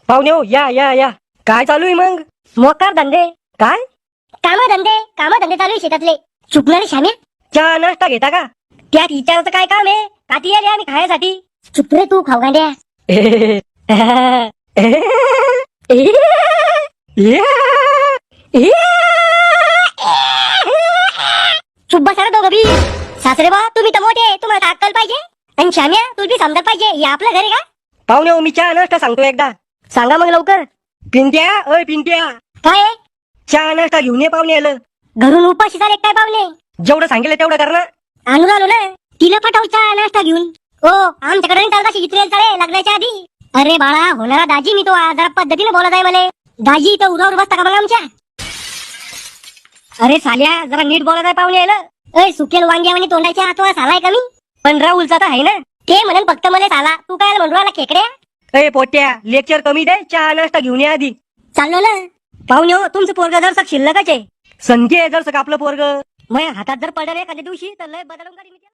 पाहुणे हो, या या या. काय चालू आहे मग? मोकार धंदे, काय? काम धंदे चालू आहे शेतातले. चुकणार शाम्या, चहा नाश्ता घेता का? त्यात विचारायचं काय काम आहे? काठी आली आम्ही खायसाठी. चुप रे तू खाऊगांड्या. चुप बसा रे दोघं बी. सासरे बा तुम्ही तर मोठे, तुम्हाला अक्कल पाहिजे. आणि शाम्या तू बी समजत पाहिजे, हे आपलं घर आहे का? पाहुणे हो, मी चहा नाश्ता सांगतो एकदा. सांगा मग लवकर. पिंट्या, अय पिंट्या, काय आहे? चहा नाश्ता घेऊन ये पाहुणे आलं. घरून उपाशी झाले काय पावले? जेवढं सांगितलं तेवढं कर ना. आलो ना, तिला पाठवचा नाश्ता घेऊन. ओ आमच्याकडे नाही चालता इथरेल चाले लग्नाच्या आधी. अरे बाळा होणारा दाजी, मी तो जरा पद्धतीने बोलत आहे मला. दाजी तर उरावर बसता का मग आमच्या? अरे साल्या जरा नीट बोलत आहे पाहुणे आलं. अय सुकेल वांग्या म्हणे तोंडाच्या हातवा सालाय का मी? पण राहुलचा तर आहे ना. ते म्हणेन फक्त मला साला, तू काय म्हणून राहिला खेकड्या? अय पोट्या, लेक्चर कमी दे, चहा नाश्ता घेऊन ये आधी. चाललो ना. पाहुणे हो, तुमचं पोरग जर शिल्लकच आहे. संख्या जर आपलं पोरग. मग हातात जर पडलं एखाद्या दिवशी तर लय बदलून काढीन मी त्याला.